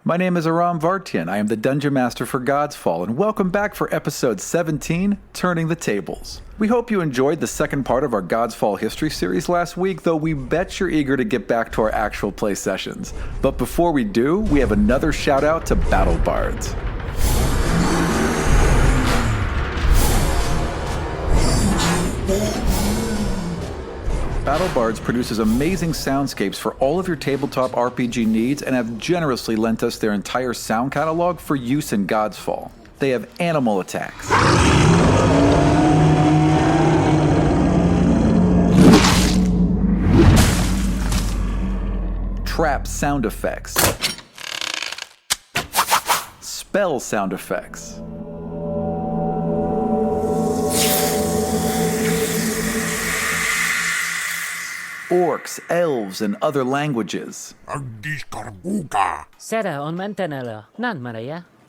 My name is Aram Vartian. I am the Dungeon Master for Godsfall, and welcome back for episode 17, Turning the Tables. We hope you enjoyed the second part of our Godsfall history series last week, though we bet you're eager to get back to our actual play sessions. But before we do, we have another shout out to Battle Bards. Battle Bards produces amazing soundscapes for all of your tabletop RPG needs and have generously lent us their entire sound catalog for use in Godsfall. They have animal attacks, trap sound effects, spell sound effects, orcs, elves, and other languages.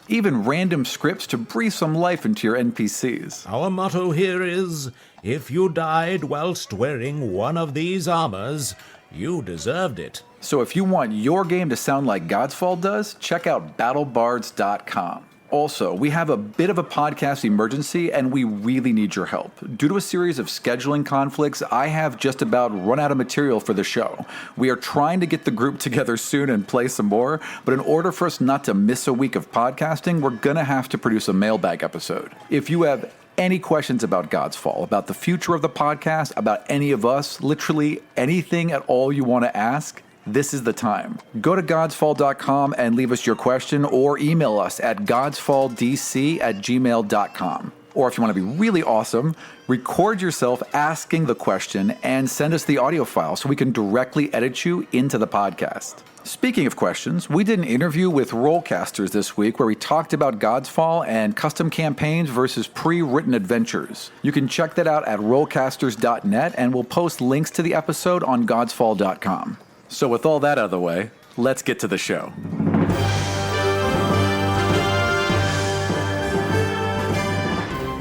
Even random scripts to breathe some life into your NPCs. Our motto here is, if you died whilst wearing one of these armors, you deserved it. So if you want your game to sound like Godsfall does, check out battlebards.com. Also, we have a bit of a podcast emergency and we really need your help. Due to a series of scheduling conflicts, I have just about run out of material for the show. We are trying to get the group together soon and play some more, but in order for us not to miss a week of podcasting, we're gonna have to produce a mailbag episode. If you have any questions about Godsfall, about the future of the podcast, about any of us, literally anything at all you want to ask, this is the time. Go to godsfall.com and leave us your question or email us at godsfalldc@gmail.com. Or if you want to be really awesome, record yourself asking the question and send us the audio file so we can directly edit you into the podcast. Speaking of questions, we did an interview with Rollcasters this week where we talked about Godsfall and custom campaigns versus pre-written adventures. You can check that out at rollcasters.net and we'll post links to the episode on godsfall.com. So with all that out of the way, let's get to the show.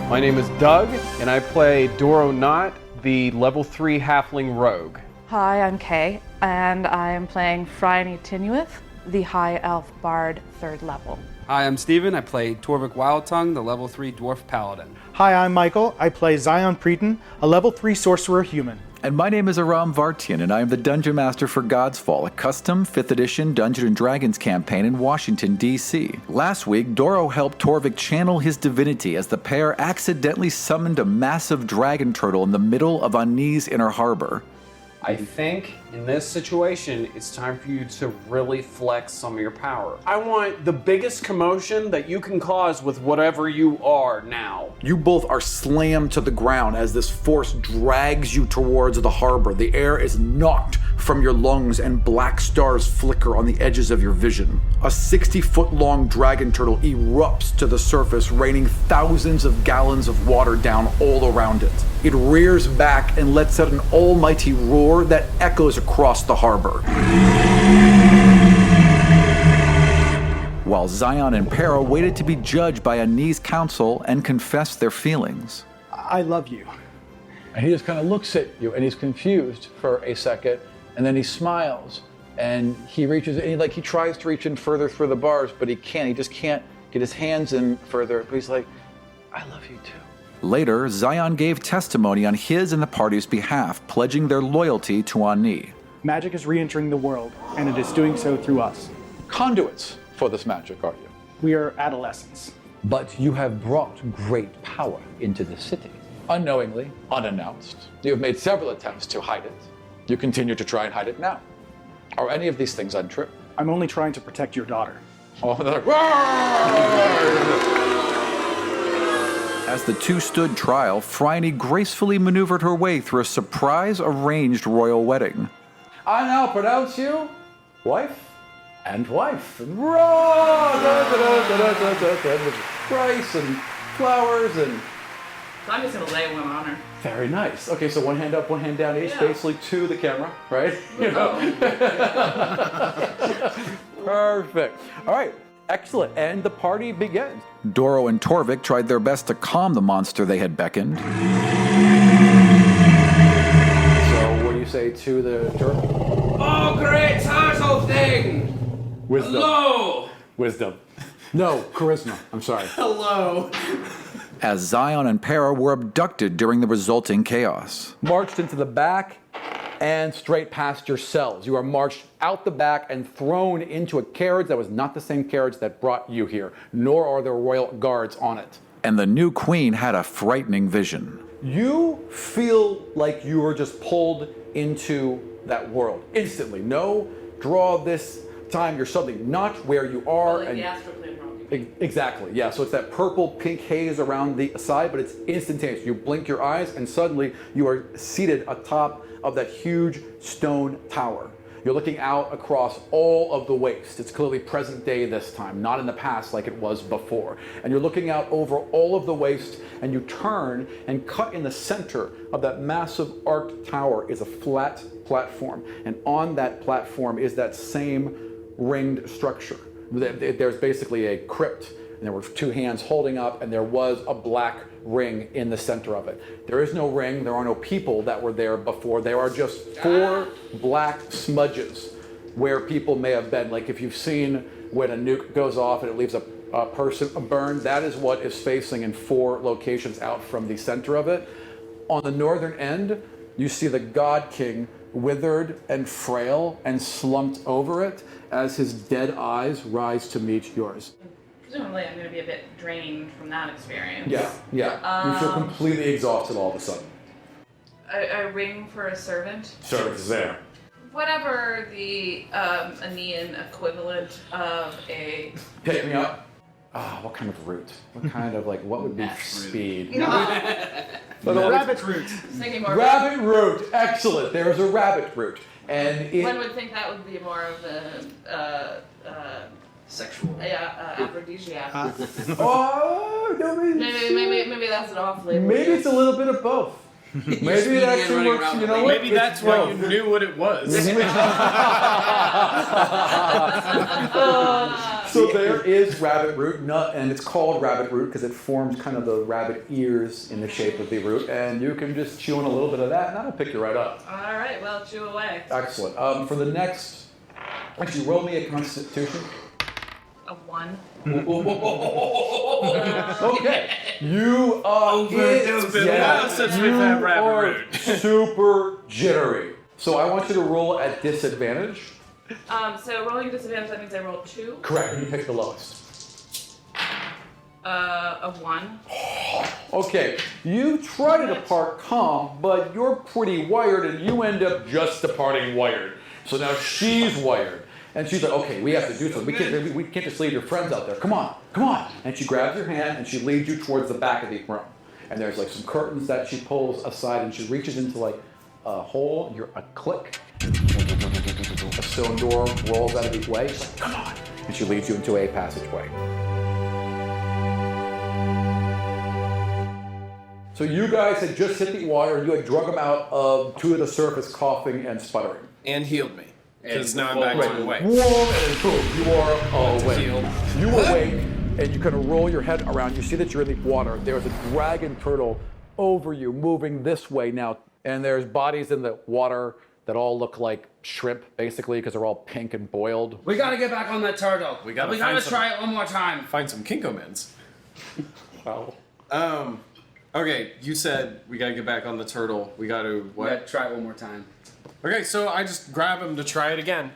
My name is Doug, and I play Dorro Not, the level 3 halfling rogue. Hi, I'm Kay, and I am playing Phryne Tinuith, the High Elf Bard 3rd level. Hi, I'm Steven. I play Torvic Wildtongue, the level 3 Dwarf Paladin. Hi, I'm Michael. I play Xion Pera, a level 3 Sorcerer Human. And my name is Aram Vartian, and I am the Dungeon Master for Godsfall, a custom 5th edition Dungeons & Dragons campaign in Washington, D.C. Last week, Dorro helped Torvic channel his divinity as the pair accidentally summoned a massive dragon turtle in the middle of Anni's Inner Harbor. I think in this situation, it's time for you to really flex some of your power. I want the biggest commotion that you can cause with whatever you are now. You both are slammed to the ground as this force drags you towards the harbor. The air is knocked from your lungs and black stars flicker on the edges of your vision. A 60-foot-long dragon turtle erupts to the surface, raining thousands of gallons of water down all around it. It rears back and lets out an almighty roar that echoes across the harbor. While Xion and Pera waited to be judged by Anni's council and confess their feelings. I love you. And he just kind of looks at you and he's confused for a second, and then he smiles and he reaches, and he tries to reach in further through the bars, but he can't. He just can't get his hands in further. But he's like, I love you too. Later, Xion gave testimony on his and the party's behalf, pledging their loyalty to Anni. Magic is re-entering the world, and it is doing so through us. Conduits for this magic, are you? We are adolescents. But you have brought great power into the city. Unknowingly, unannounced. You have made several attempts to hide it. You continue to try and hide it now. Are any of these things untrue? I'm only trying to protect your daughter. Oh, they're like, As the two stood trial, Phryne gracefully maneuvered her way through a surprise arranged royal wedding. I now pronounce you wife and wife. And rice and flowers and... So I'm just going to lay one on her. Very nice. Okay, so one hand up, one hand down each, basically to the camera, right? You know. Perfect. All right. Excellent. And the party begins. Dorro and Torvic tried their best to calm the monster they had beckoned. So what do you say to the turtle? Oh, great turtle thing! Wisdom. Hello! Wisdom. No, charisma. I'm sorry. Hello. As Xion and Pera were abducted during the resulting chaos. Marched into the back and straight past your cells. You are marched out the back and thrown into a carriage that was not the same carriage that brought you here, nor are there royal guards on it. And the new queen had a frightening vision. You feel like you were just pulled into that world instantly. No draw this time. You're suddenly not where you are. Like the astral plane world. Exactly, yeah. So it's that purple pink haze around the side, but it's instantaneous. You blink your eyes and suddenly you are seated atop of that huge stone tower. You're looking out across all of the waste. It's clearly present day this time, not in the past like it was before. And you're looking out over all of the waste, and you turn and cut in the center of that massive arced tower is a flat platform. And on that platform is that same ringed structure. There's basically a crypt, and there were two hands holding up, and there was a black ring in the center of it. There is no ring, there are no people that were there before. There are just 4 black smudges where people may have been. Like if you've seen when a nuke goes off and it leaves a person burned, that is what is facing in 4 locations out from the center of it. On the northern end, you see the God King withered and frail and slumped over it as his dead eyes rise to meet yours. Presumably, I'm going to be a bit drained from that experience. Yeah. You feel completely exhausted all of a sudden. I ring for a servant. Servant is there. Whatever the Aenean equivalent of a... Pick me up. What kind of route? What kind of what would be speed? Rabbit root. Thinking more Rabbit route. Excellent. There's a rabbit route. And one would think that would be more of a Sexual. aphrodisiac. Oh, no, Maybe that's an off label. maybe it's a little bit of both. Maybe it actually works. You know what? Maybe that's why you knew what it was. So there is rabbit root, and it's called rabbit root because it forms kind of the rabbit ears in the shape of the root, and you can just chew on a little bit of that, and that'll pick you right up. All right, well, chew away. Excellent. For the next, actually, roll me a Constitution. A 1. Okay. You are It's been a while since we've had rabbit root. Super jittery. So I want you to roll at disadvantage. So rolling disadvantage, that means I roll 2. Correct. You pick the lowest. A 1. Okay. You try to depart calm, but you're pretty wired, and you end up just departing wired. So now she's wired. And she's like, okay, we have to do something. We can't just leave your friends out there. Come on. And she grabs your hand and she leads you towards the back of the room. And there's some curtains that she pulls aside, and she reaches into a hole. You're a click. A stone door rolls out of the way. She's like, come on. And she leads you into a passageway. So you guys had just hit the water, and you had drug them out to the surface, coughing and sputtering. And healed me. Because now I'm back to the way. Warm and boom, you are awake. You awake, and you kind of roll your head around. You see that you're in the water. There's a dragon turtle over you, moving this way now. And there's bodies in the water that all look like shrimp, basically, because they're all pink and boiled. We gotta get back on that turtle. We gotta try it one more time. Find some Kinkomans. Wow. Okay, you said we gotta get back on the turtle. We gotta We gotta try it one more time. Okay, so I just grab him to try it again.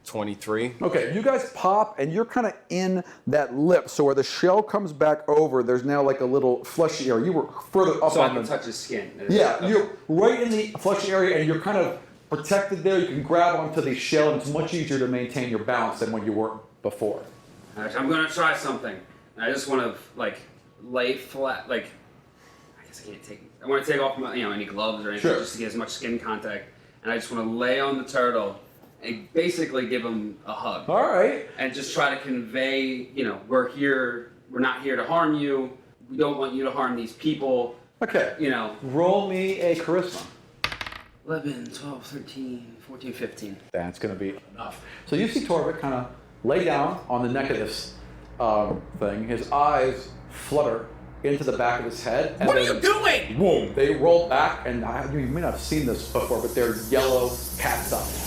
23. Okay, you guys pop, and you're kind of in that lip. So where the shell comes back over, there's now a little fleshy area. You were further up So I on can the... touch his skin. Yeah, you're right in the fleshy area, and you're kind of protected there. You can grab onto the shell, and it's much easier to maintain your balance than when you were before. Alright, I'm gonna try something. I just want to lay flat. I guess I can't take. I want to take off my, any gloves or anything, just to get as much skin contact. And I just want to lay on the turtle and basically give him a hug. All right. And just try to convey, we're here. We're not here to harm you. We don't want you to harm these people. Okay. Roll me a charisma. 11, 12, 13, 14, 15. That's going to be enough. So you see Torvic kind of lay down on the neck of this thing. His eyes flutter into the back of his head. And What are you doing? Boom! They roll back, and you may not have seen this before, but they're yellow cat's eyes.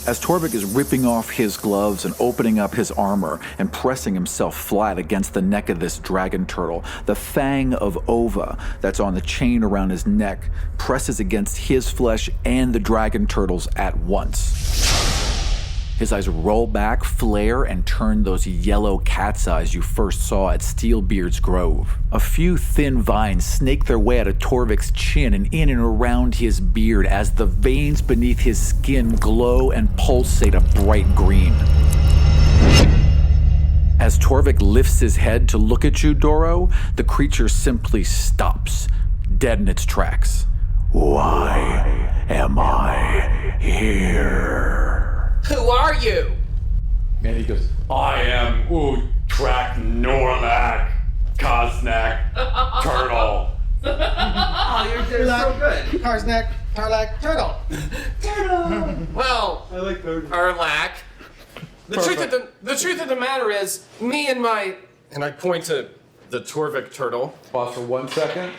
As Torvic is ripping off his gloves and opening up his armor and pressing himself flat against the neck of this dragon turtle, the fang of ova that's on the chain around his neck presses against his flesh and the dragon turtle's at once. His eyes roll back, flare, and turn those yellow cat's eyes you first saw at Steelbeard's Grove. A few thin vines snake their way out of Torvic's chin and in and around his beard as the veins beneath his skin glow and pulsate a bright green. As Torvic lifts his head to look at you, Dorro, the creature simply stops, dead in its tracks. Why am I here? Who are you? And he goes, I am Utrak Norlak Kaznak Turtle. Oh, you're doing so good. Karsnak, Tarlak, Turtle. Well, I like Arlak. The truth of the matter is, me and my, and I point to the Torvic turtle. pause for 1 second.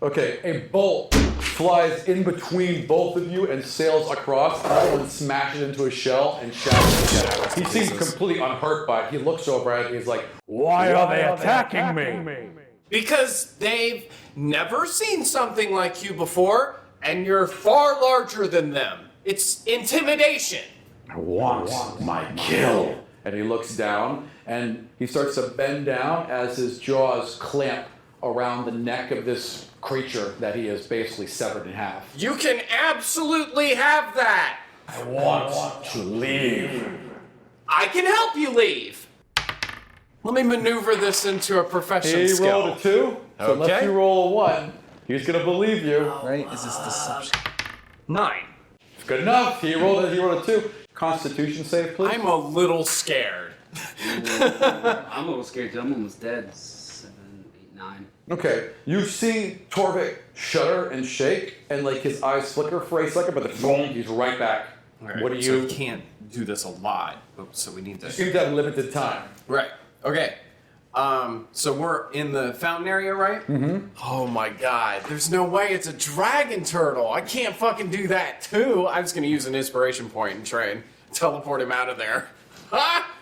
Okay, a bolt flies in between both of you and sails across. Another one smashes into a shell and shatters the shell. He seems completely unhurt by it. He looks over at it. He's like, Why are they attacking me? Because they've never seen something like you before, and you're far larger than them. It's intimidation. I want my kill. And he looks down and he starts to bend down as his jaws clamp around the neck of this creature that he has basically severed in half. You can absolutely have that. I want to leave. I can help you leave. Let me maneuver this into a profession He skill. rolled a 2, so unless Okay. you roll a 1, he's gonna believe you. Right? Is this deception? 9. It's good enough. He rolled a 2. Constitution save, please. I'm a little scared. I'm a little scared too. I'm almost dead. 7, 8, 9. Okay, you see Torvic shudder and shake, and like his eyes flicker for a second, but then boom, he's right back. Right, What do so you? we can't do this a lot, so we need to. Seems to have limited time. Right. Okay. So we're in the fountain area, right? Mm-hmm. Oh my god. There's no way it's a dragon turtle. I can't fucking do that too. I'm just gonna use an inspiration point and try and teleport him out of there.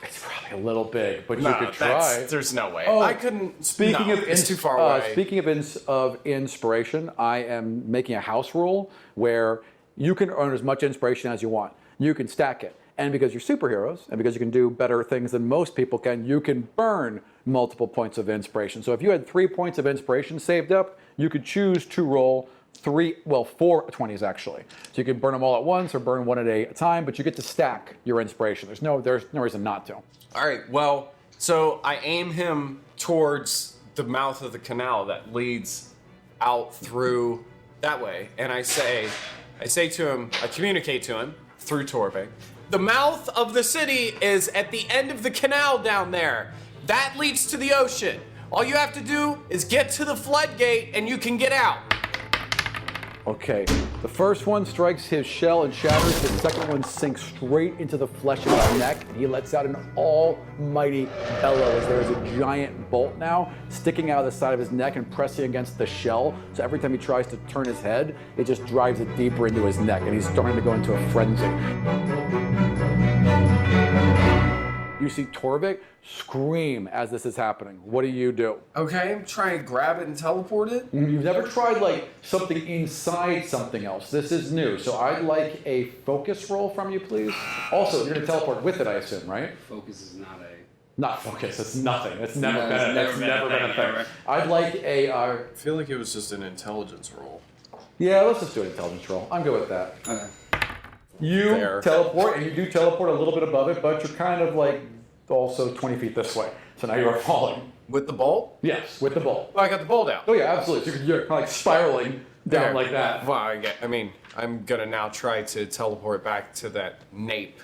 It's probably a little big, but you No, could try. there's no way. Oh, I couldn't. Speaking no, of it's too far away. Speaking of inspiration, I am making a house rule where you can earn as much inspiration as you want. You can stack it. And because you're superheroes, and because you can do better things than most people can, you can burn multiple points of inspiration. So if you had 3 points of inspiration saved up, you could choose to roll 4 20s actually. So you can burn them all at once or burn one at a time, but you get to stack your inspiration. There's no reason not to. All right. Well, so I aim him towards the mouth of the canal that leads out through that way, and I say to him, I communicate to him through Torvic. The mouth of the city is at the end of the canal down there. That leads to the ocean. All you have to do is get to the floodgate and you can get out. Okay, the first one strikes his shell and shatters. The second one sinks straight into the flesh of his neck, and he lets out an almighty bellow as there is a giant bolt now sticking out of the side of his neck and pressing against the shell. So every time he tries to turn his head, it just drives it deeper into his neck, and he's starting to go into a frenzy. You see Torvic scream as this is happening. What do you do? Okay, try and grab it and teleport it. You've never tried like something inside something else. This is new. So I'd like a focus roll from you, please. Also, you're gonna teleport with it, I assume, right? Focus is not a. Not focus. It's nothing. It's never No, been. it's That's never been a thing. right. I'd like a. I feel like it was just an intelligence roll. Yeah, let's just do an intelligence roll. I'm good with that. Okay. You Fair. teleport, and you do teleport a little bit above it, but you're kind of like also 20 feet this way. So now you are falling. With the bolt? Yes, with the bolt. Oh, I got the bolt out. Oh yeah, absolutely. So you're kind of like spiraling down Okay. like that. Well, I mean, I'm gonna now try to teleport back to that nape.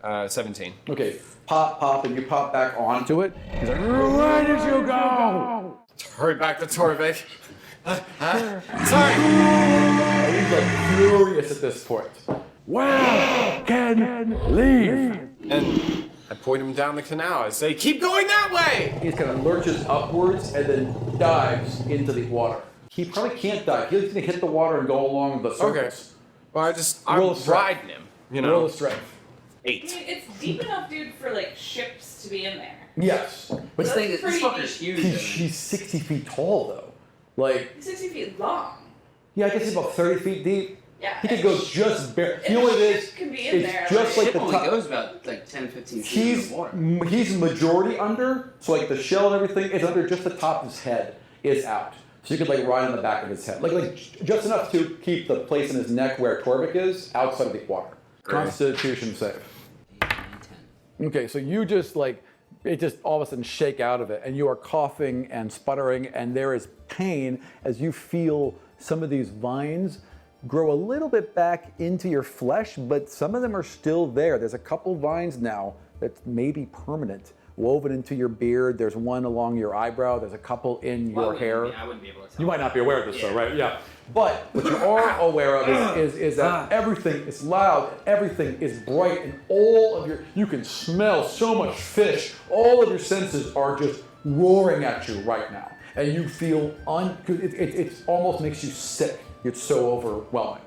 17. Okay, pop, and you pop back onto it. He's like, where did you go? Hurry back to Torvic. Sorry. And he's like furious at this point. Well, can leave. And I point him down the canal. I say, keep going that way! He kind of lurches upwards and then dives into the water. He probably can't dive. He's going to hit the water and go along the surface. Well, I'm Roll a strength. riding him. You know. Roll a strength. 8. I mean, it's deep enough, dude, for like ships to be in there. Yes. But So that's pretty fucker's deep. huge. he's 60 feet tall, though. Like, 60 feet long. yeah, I guess he's about 30 feet deep. Yeah. He could go just bare. You know And what the it is? ship can be in It's there, just like Ship the only top. goes about like 10, 15 feet in the water. He's majority under, so like the shell and everything is under. Just the top of his head is out, so you could like ride on the back of his head, like just enough to keep the place in his neck where Torvic is outside of the water. Great. Constitution save. Okay, so you just like it just all of a sudden shake out of it, and you are coughing and sputtering, and there is pain as you feel some of these vines grow a little bit back into your flesh, but some of them are still there. There's a couple vines now that's maybe permanent, woven into your beard. There's one along your eyebrow. There's a couple in your hair. I wouldn't be able to tell. You might not be aware of this, though, right? Yeah. But what you are aware of is that everything is loud, everything is bright, and all of you can smell so much fish. All of your senses are just roaring at you right now. And you feel, it almost makes you sick. It's so overwhelming.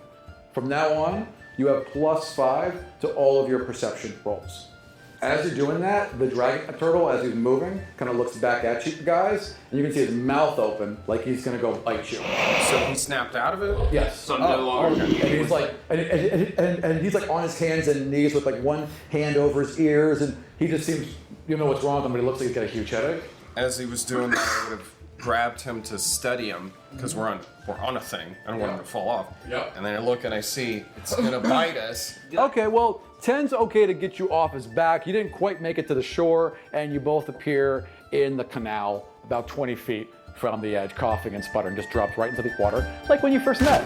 From now on, you have +5 to all of your perception rolls. As you're doing that, the dragon turtle, as he's moving, kind of looks back at you guys, and you can see his mouth open, like he's gonna go bite you. So he snapped out of it? Yes. So I'm no longer. And he's like, and he's like on his hands and knees with like one hand over his ears, and he just seems, you know what's wrong with him, but he looks like he's got a huge headache. As he was doing that, I would have grabbed him to steady him because we're on a thing. I don't want him to fall off. Yep. And then I look and I see it's gonna bite us. Okay, well, 10's okay to get you off his back. You didn't quite make it to the shore, and you both appear in the canal about 20 feet from the edge, coughing and sputtering, just dropped right into the water, like when you first met.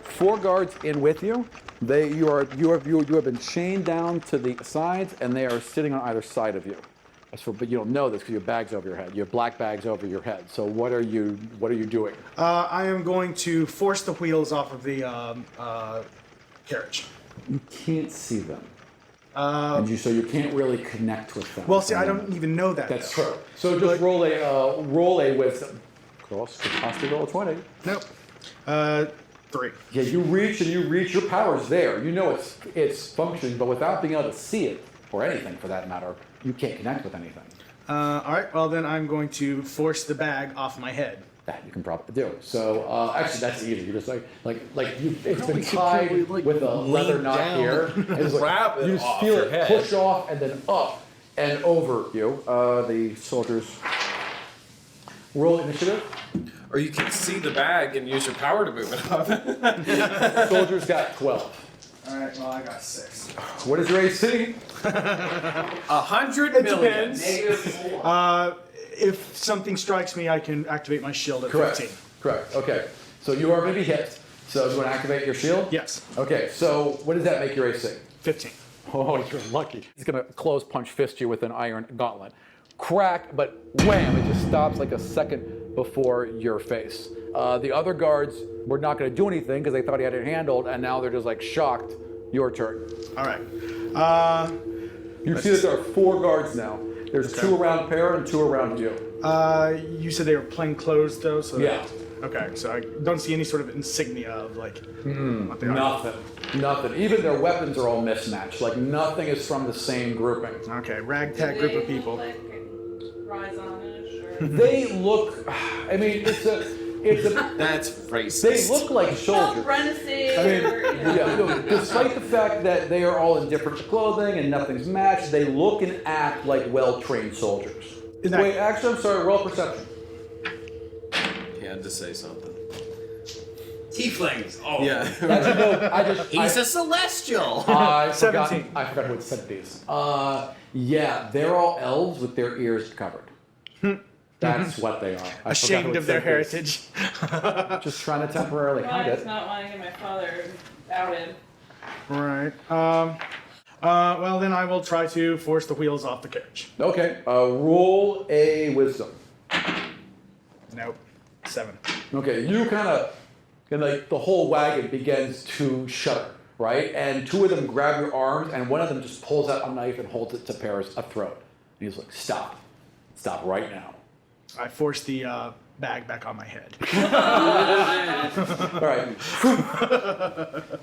Four guards in with you. You have been chained down to the sides, and they are sitting on either side of you. But you don't know this because you have bags over your head. You have black bags over your head. So what are you doing? I am going to force the wheels off of the carriage. You can't see them, so you can't really connect with them. Well, see, I don't even know that. That's though. true. So just roll a wisdom. Cross, possibly roll a 20. Nope. 3. Yeah, you reach. Your power's there. You know it's functioning, but without being able to see it or anything for that matter, you can't connect with anything. All right. Well, then I'm going to force the bag off my head. That you can probably do. So actually, that's easy. You're just it's been tied with a leather knot here. It's grab it you just off feel your it head. push off and then up and over you. The soldiers roll initiative. Or you can see the bag and use your power to move it up. Soldiers got 12. All right. Well, I got 6. What is your AC? 100 It million. depends. If something strikes me, I can activate my shield at Correct. 15. Correct. Okay. So you are maybe hit. So do you want to activate your shield? Yes. Okay. So what does that make your AC? 15. Oh, you're lucky. He's gonna close punch fist you with an iron gauntlet. Crack, but wham! It just stops like a second before your face. The other guards were not gonna do anything because they thought he had it handled, and now they're just like shocked. Your turn. All right. You see that there are 4 guards now. There's 2 around Pera and 2 around you. You said they were plain clothes, though. So Yeah. Okay. So I don't see any sort of insignia of like. What they are. Nothing. Even their weapons are all mismatched. Like nothing is from the same grouping. Okay. Ragtag group of people. Like, rise on it, or... They look. I mean, it's a. That's racist. They look like soldiers. Apprentices, I mean, or, you know. yeah, no, despite the fact that they are all in different clothing and nothing's matched, they look and act like well-trained soldiers. Wait, actually, I'm sorry, roll perception. He had to say something. Tieflings. Oh. Yeah. He's a celestial. I forgot 17. who said these. Yeah, they're all elves with their ears covered. That's what they are. I Ashamed forgot of their who said these. heritage. Just trying to temporarily hide It's it. not wanting to get my father outed. Right. Well, then I will try to force the wheels off the carriage. Okay, roll a wisdom. Nope. 7. Okay, you kind of, and like the whole wagon begins to shudder right? And two of them grab your arms, and one of them just pulls out a knife and holds it to Pera's throat. And he's like, stop right now. I force the bag back on my head. All right.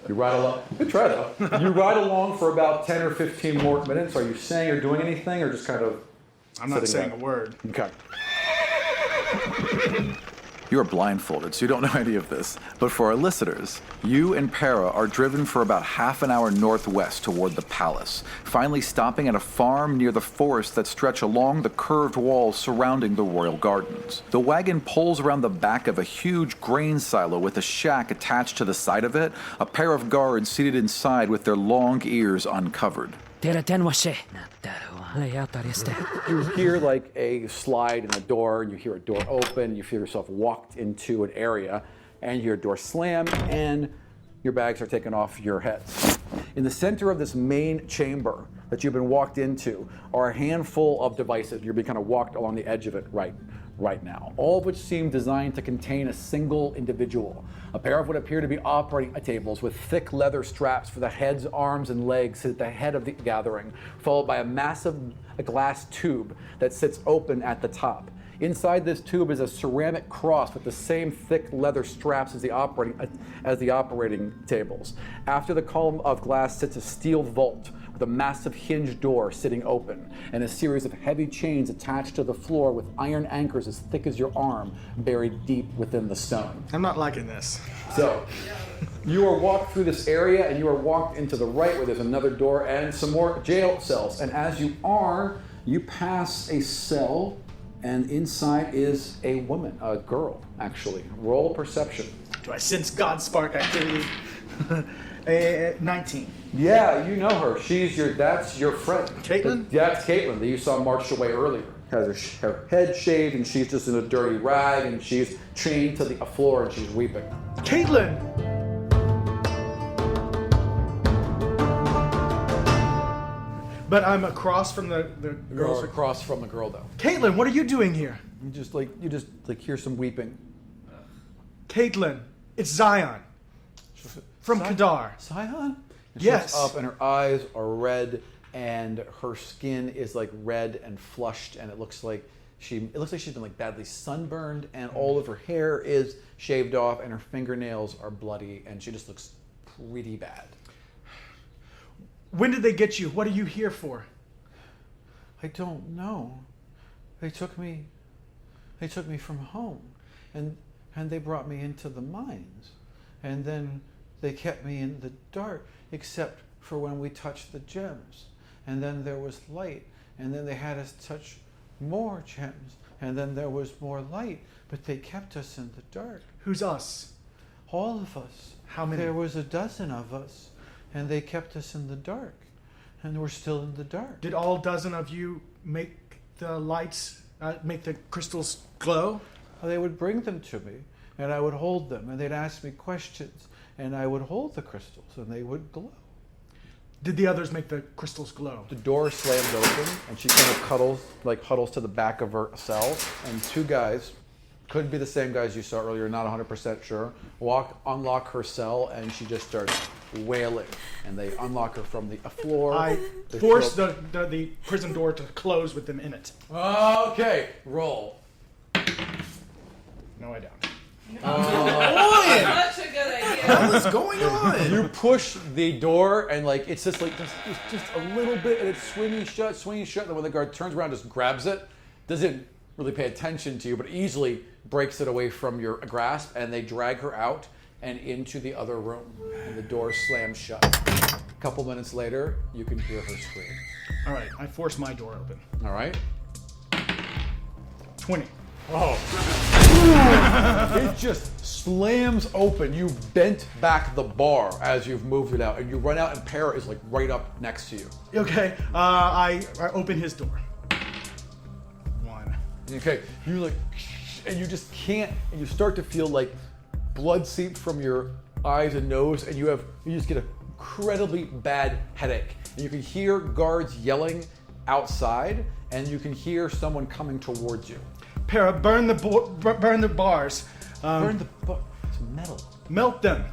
You ride along. Good try, though. You ride along for about 10 or 15 more minutes. Are you saying or doing anything, or just kind of I'm not saying back? a word. Okay. You are blindfolded, so you don't know any of this. But for our listeners, you and Pera are driven for about half an hour northwest toward the palace, finally stopping at a farm near the forest that stretch along the curved walls surrounding the royal gardens. The wagon pulls around the back of a huge grain silo with a shack attached to the side of it, a pair of guards seated inside with their long ears uncovered. You hear like a slide in a door, and you hear a door open, you feel yourself walked into an area, and you hear a door slam, and your bags are taken off your heads. In the center of this main chamber that you've been walked into are a handful of devices. You're being kind of walked along the edge of it right now, all of which seem designed to contain a single individual. A pair of what appear to be operating tables with thick leather straps for the heads, arms, and legs sit at the head of the gathering, followed by a massive glass tube that sits open at the top. Inside this tube is a ceramic cross with the same thick leather straps as the operating tables. After the column of glass sits a steel vault with a massive hinged door sitting open, and a series of heavy chains attached to the floor with iron anchors as thick as your arm buried deep within the stone. I'm not liking this. So, you are walked through this area, and you are walked into the right where there's another door and some more jail cells. And as you pass a cell, and inside is a woman, a girl, actually. Roll perception. Do I sense God spark activity? 19. Yeah, you know her. That's your friend. Caitlin? That's Caitlin that you saw marched away earlier. Has her head shaved, and she's just in a dirty rag, and she's chained to the floor, and she's weeping. Caitlin! But I'm across from the girls. You're across from the girl, though. Caitlin, what are you doing here? You just hear some weeping. Caitlin, it's Xion. From Kadar. Xion? And Yes. She looks up, and her eyes are red, and her skin is like red and flushed, and it looks like she's been like badly sunburned, and all of her hair is shaved off, and her fingernails are bloody, and she just looks pretty bad. When did they get you? What are you here for? I don't know. They took me from home, and they brought me into the mines, and then they kept me in the dark, except for when we touched the gems, and then there was light, and then they had us touch more gems, and then there was more light, but they kept us in the dark. Who's us? All of us. How many? There was a dozen of us, and they kept us in the dark, and we're still in the dark. Did all dozen of you make the lights, make the crystals glow? They would bring them to me, and I would hold them, and they'd ask me questions, and I would hold the crystals, and they would glow. Did the others make the crystals glow? The door slams open, and she kind of huddles to the back of her cell, and two guys, could be the same guys you saw earlier, not 100% sure, unlock her cell, and she just starts wailing, and they unlock her from the floor. I force the prison door to close with them in it. Okay, roll. No, I don't. Such a good idea. What is going on? You push the door, and it's just a little bit, and it's swinging shut, and then when the guard turns around, just grabs it, doesn't really pay attention to you, but easily breaks it away from your grasp, and they drag her out and into the other room, and the door slams shut. A couple minutes later, you can hear her scream. All right, I force my door open. All right? 20. Oh. It just slams open. You bent back the bar as you've moved it out, and you run out, and Pera is right up next to you. Okay, I open his door. 1. Okay, and you just can't, and you start to feel like blood seep from your eyes and nose, and you just get an incredibly bad headache. And you can hear guards yelling outside, and you can hear someone coming towards you. Pera, burn the bars. It's metal. Melt them.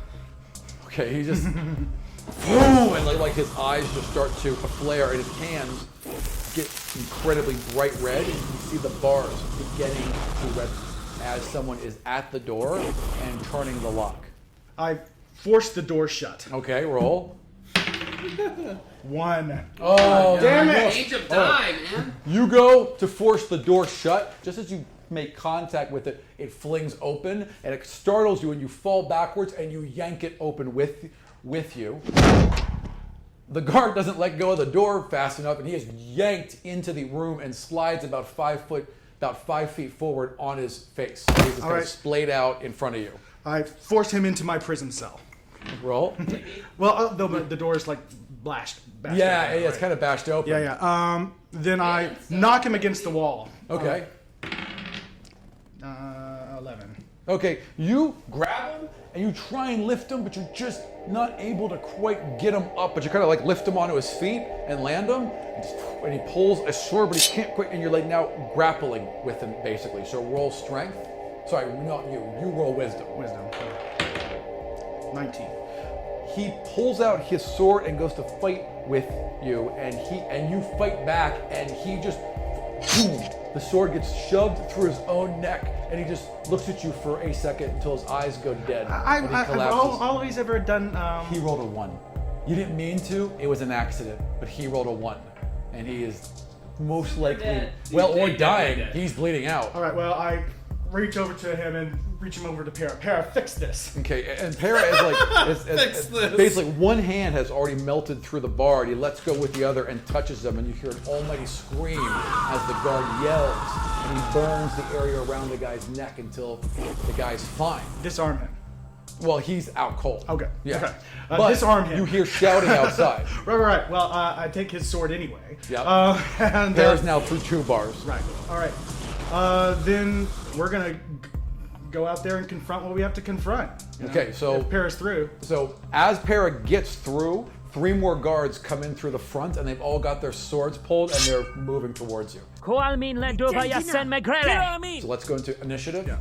Okay, he just boom, and like his eyes just start to flare, and his hands get incredibly bright red, and you can see the bars beginning to red as someone is at the door and turning the lock. I force the door shut. Okay, roll. 1. Oh, damn it! Age of die, man. You go to force the door shut. Just as you make contact with it, it flings open, and it startles you, and you fall backwards, and you yank it open with you. The guard doesn't let go of the door fast enough, and he is yanked into the room and slides about 5 feet forward on his face. He's just kind of splayed out in front of you. I force him into my prison cell. Roll. Well, the door is like bashed yeah, open, it's kind of bashed open. Yeah. Then I knock him against the wall. Okay. 11. Okay, you grab him and you try and lift him, but you're just not able to quite get him up. But you kind of like lift him onto his feet and land him, and he pulls a sword, but he can't quite. And you're like now grappling with him basically. So roll strength. Sorry, not you. You roll wisdom. Wisdom. 19. He pulls out his sword and goes to fight with you, and you fight back, and he just boom. The sword gets shoved through his own neck, and he just looks at you for a second until his eyes go dead. I've always ever done. He rolled a 1. You didn't mean to. It was an accident, but he rolled a 1, and he is most likely or dying. He's bleeding out. All right. Well, I reach over to him and reach him over to Pera. Pera, fix this. Okay, and Pera is like, basically one hand has already melted through the bar. He lets go with the other and touches them, and you hear an almighty scream as the guard yells, and he burns the area around the guy's neck until the guy's fine. Disarm him. Well, he's out cold. Okay. Yeah. Okay. But disarm him. You hear shouting outside. Right. Well, I take his sword anyway. Yeah. And Pera's now through 2 bars. Right. All right. Then we're gonna go out there and confront what we have to confront. Okay, so if Pera's through. So as Pera gets through, 3 more guards come in through the front, and they've all got their swords pulled, and they're moving towards you. So let's go into initiative. Yeah.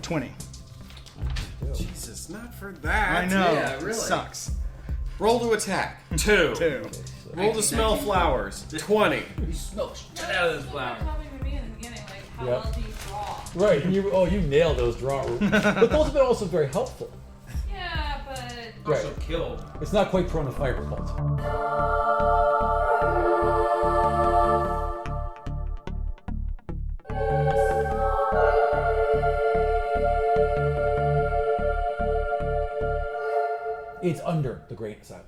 20. Jesus, not for that. I know. Yeah, really. It sucks. Roll to attack. 2. 2. Roll to smell flowers. 20. You smell shit out of this flower. Talking to me in the beginning, like how well do you draw? Right, you nailed those draw rules. But those have been also very helpful. Yeah, but Right. Also killed. It's not quite prone to fire repulse. It's under the Great Silo.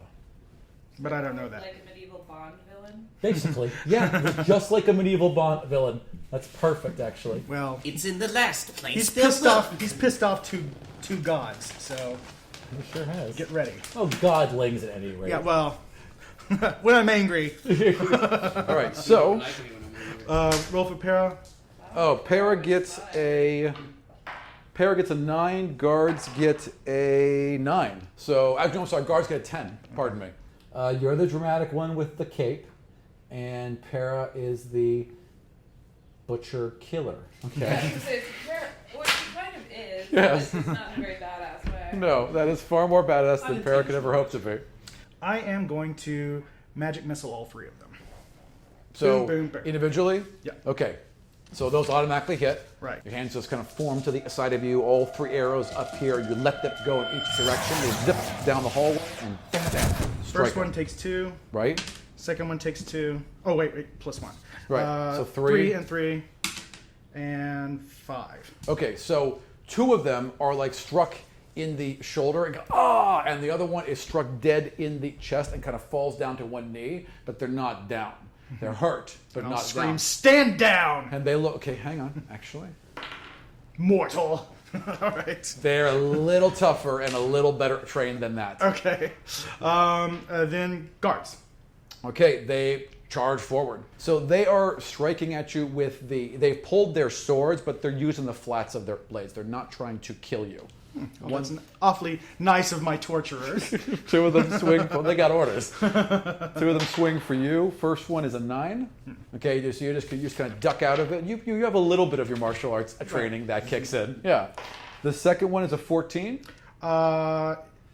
But I don't know that. like a medieval Bond villain. Basically, yeah, just like a medieval Bond villain. That's perfect, actually. Well, It's in the last place. he's pissed off. He's pissed off two gods. So He sure has. get ready. Oh, godlings at any rate. Yeah. Well, when I'm angry. All right, so Roll for Pera. Pera gets a 9. Guards get a 9. So I'm sorry, guards get a 10. Pardon me. You're the dramatic one with the cape, and Pera is the butcher killer. Okay. What she kind of is, Yes. but it's not in a very badass way. No, that is far more badass than Pera could ever hope to be. I am going to magic missile all 3 of them. So Boom, boom, boom. individually? Yeah. Okay. So those automatically hit. Right. Your hands just kind of form to the side of you. All 3 arrows up here. You let them go in each direction. They zip down the hallway and strike First one them. takes 2. Right? Second one takes 2. Oh wait, plus 1. Right. So 3. 3 and 3 and 5. Okay, so 2 of them are like struck in the shoulder and go, ah, and the other one is struck dead in the chest and kind of falls down to one knee, but they're not down. They're hurt, but I'll not scream, down. stand down, And they look, okay, hang on, actually. mortal. All right. They're a little tougher and a little better trained than that. Okay. Then guards. Okay, they charge forward. So they are striking at you with they've pulled their swords, but they're using the flats of their blades. They're not trying to kill you. Well, that's awfully nice of my torturers. 2 of them swing. Well, they got orders. 2 of them swing for you. First one is a 9. Okay, you just kind of duck out of it. You have a little bit of your martial arts training that kicks in. Yeah. The second one is a 14.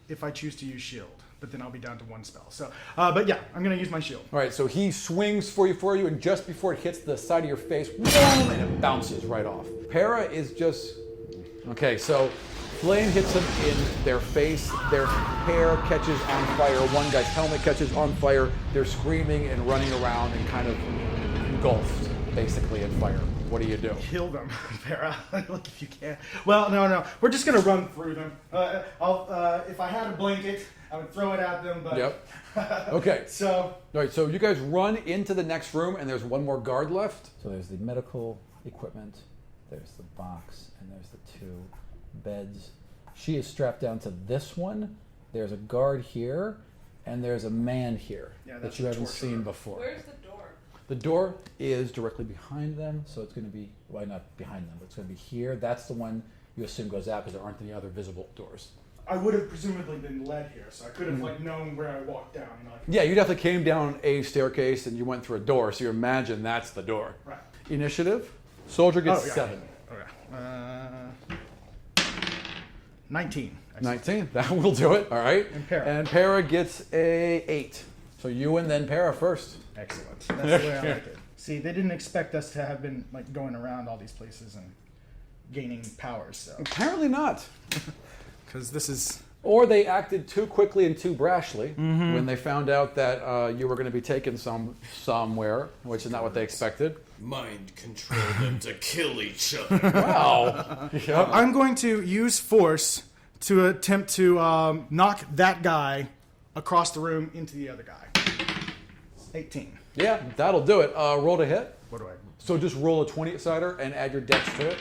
if I choose to use shield, but then I'll be down to 1 spell. So, but yeah, I'm gonna use my shield. All right, so he swings for you, and just before it hits the side of your face, boom, and it bounces right off. Pera is just... Okay, so flame hits him in their face. Their hair catches on fire. One guy's helmet catches on fire. They're screaming and running around and kind of engulfed, basically, in fire. What do you do? Kill them, Pera. Look, if you can. Well, no. We're just gonna run through them. If I had a blanket, I would throw it at them, but... Yep. Okay. So... All right, so you guys run into the next room, and there's one more guard left. So there's the medical equipment, there's the box, and there's the 2 beds. She is strapped down to this one. There's a guard here, and there's a man here that you haven't seen before. Where's the door? The door is directly behind them, so it's going to be, well, not behind them, but it's going to be here. That's the one you assume goes out because there aren't any other visible doors. I would have presumably been led here, so I could have like known where I walked down. Yeah, you definitely came down a staircase and you went through a door, so you imagine that's the door. Right. Initiative. Soldier gets 7. Okay. 19. 19. That will do it. All right. And Pera. Pera gets a 8. So you and then Pera first. Excellent. That's the way I like it. See, they didn't expect us to have been like going around all these places and gaining powers. So apparently not. Because this is... Or they acted too quickly and too brashly when they found out that you were going to be taken somewhere, which is not what they expected. Mind control them to kill each other. Wow. Yep. I'm going to use force to attempt to knock that guy across the room into the other guy. 18. Yeah, that'll do it. Roll to hit. What do I... So just roll a 20-sider and add your dex to it.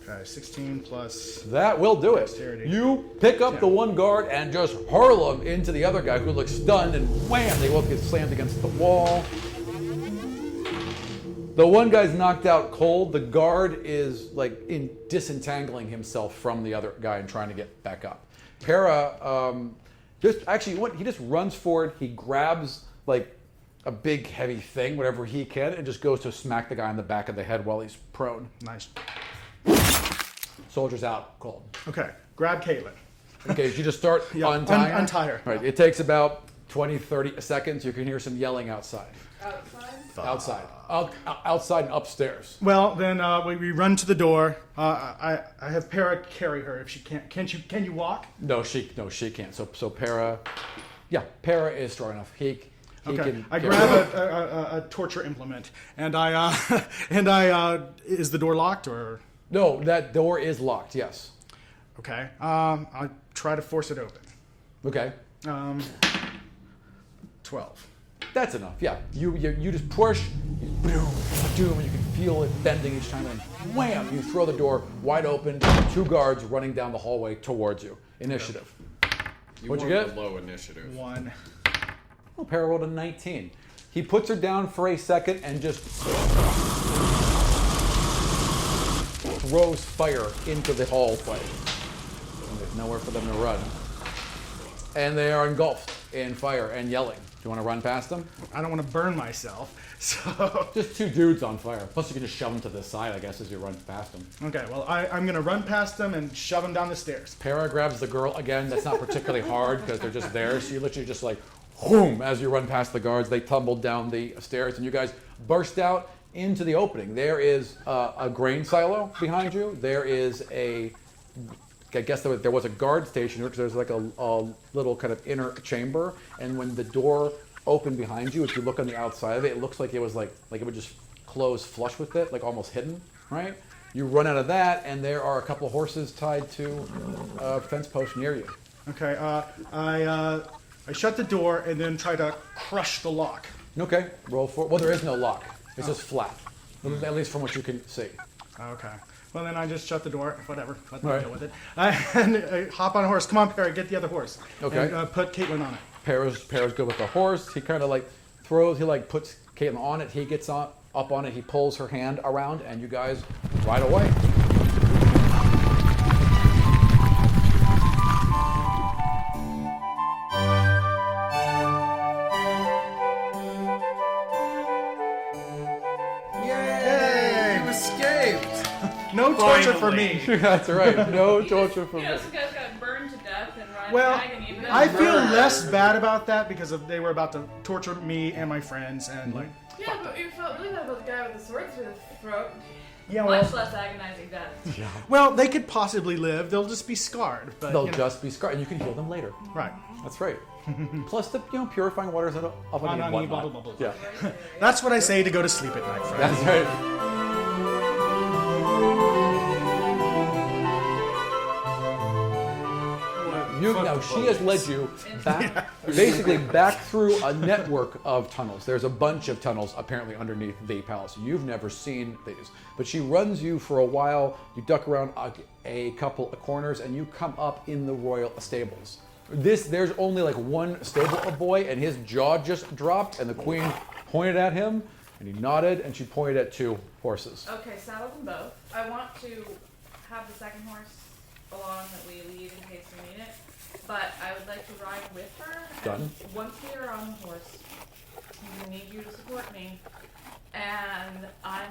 Okay, 16 plus... That will do it. Dexterity. You pick up the one guard and just hurl him into the other guy who looks stunned, and wham, they both get slammed against the wall. The one guy's knocked out cold. The guard is like disentangling himself from the other guy and trying to get back up. Pera, he just runs forward. He grabs like a big heavy thing, whatever he can, and just goes to smack the guy in the back of the head while he's prone. Nice. Soldier's out cold. Okay, grab Caitlin. Okay, you just start untying her? Untie her. Right, it takes about 20, 30 seconds. You can hear some yelling outside. Outside? Outside and upstairs. Well, then we run to the door. I have Pera carry her if she can't. Can you walk? No, she can't. So Pera, Pera is strong enough. He can. I grab a torture implement and is the door locked or? No, that door is locked. Yes. Okay. I try to force it open. Okay. 12. That's enough. Yeah. You just push, boom, doom, and you can feel it bending each time, and wham! You throw the door wide open. 2 guards running down the hallway towards you. Initiative. What'd you get? Low initiative. 1. Well, Pera rolled a 19. He puts her down for a second and just throws fire into the hallway. And there's nowhere for them to run. And they are engulfed in fire and yelling. Do you want to run past them? I don't want to burn myself, so... Just 2 dudes on fire. Plus you can just shove them to the side, I guess, as you run past them. Okay, well, I'm going to run past them and shove them down the stairs. Pera grabs the girl. Again, that's not particularly hard because they're just there. So you literally just like, whoom, as you run past the guards, they tumble down the stairs and you guys burst out into the opening. There is a grain silo behind you. There is I guess there was a guard station because there's like a little kind of inner chamber. And when the door opened behind you, if you look on the outside of it, it looks like it was like it would just close flush with it, like almost hidden, right? You run out of that, and there are a couple of horses tied to a fence post near you. Okay, I shut the door and then try to crush the lock. Okay, roll for. Well, there is no lock. It's just flat, at least from what you can see. Okay. Well, then I just shut the door. Whatever. Let me Right. deal with it. And hop on a horse. Come on, Pera, get the other horse. Okay. And put Caitlin on it. Pera's good with the horse. He kind of puts Caitlin on it. He gets up on it. He pulls her hand around, and you guys ride away. Yay! You escaped! No torture for me. That's right. No torture for You me. know, some guys got burned to death and Well, dragon, even I though- feel less bad about that because they were about to torture me and my friends, and like. Yeah, but you felt really bad about the guy with the sword through the throat. Yeah, Much less agonizing death. Well, they could possibly live. They'll just be scarred. But, They'll you know. just be scarred, and you can heal them later. Right. That's right. Plus the purifying waters of On and blah, whatnot. blah, blah, blah. Yeah, That's what I say to go to sleep at night, Fred. that's right. Now she has led you back, basically back through a network of tunnels. There's a bunch of tunnels apparently underneath the palace. You've never seen these, but she runs you for a while. You duck around a couple of corners, and you come up in the royal stables. There's only like one stable boy, and his jaw just dropped, and the queen pointed at him, and he nodded, and she pointed at 2 horses. Okay, saddle them both. I want to have the second horse along that we leave in case we need it, but I would like to ride with her. Done. And once we are on the horse, I'm going to need you to support me, and I'm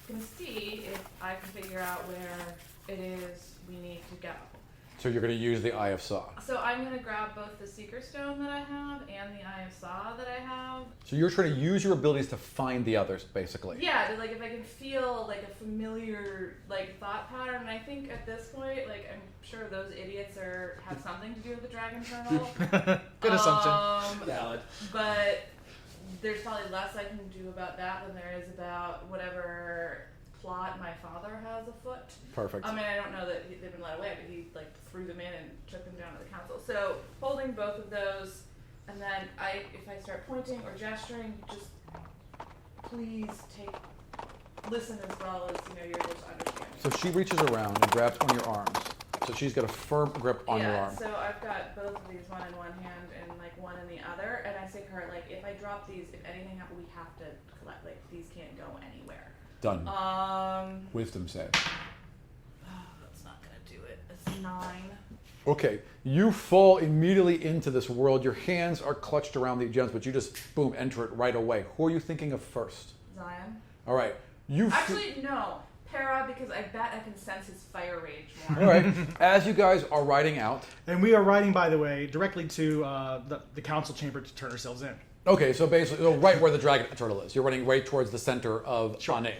going to see if I can figure out where it is we need to go. So you're going to use the Eye of Saw. So I'm going to grab both the Seeker Stone that I have and the Eye of Saw that I have. So you're trying to use your abilities to find the others, basically. Yeah, like if I can feel like a familiar like thought pattern, and I think at this point, like I'm sure those idiots have something to do with the Dragon Terminal. Good assumption. Valid. But there's probably less I can do about that than there is about whatever plot my father has afoot. Perfect. I mean, I don't know that they've been led away, but he like threw them in and took them down to the council. So holding both of those, and then if I start pointing or gesturing, just please listen as well as you're able to understand. So she reaches around and grabs one of your arms. So she's got a firm grip on your arm. So I've got both of these, one in one hand and like one in the other, and I say to her, like, if I drop these, if anything happens, we have to collect. Like, these can't go anywhere. Done. Wisdom save. That's not gonna do it. It's 9. Okay, you fall immediately into this world. Your hands are clutched around the gems, but you just, boom, enter it right away. Who are you thinking of first? Zion. All right. Actually, no. Pera, because I bet I can sense his fire rage more. All right. As you guys are riding out. And we are riding, by the way, directly to the council chamber to turn ourselves in. Okay, so basically, right where the dragon turtle is. You're running right towards the center of Shane.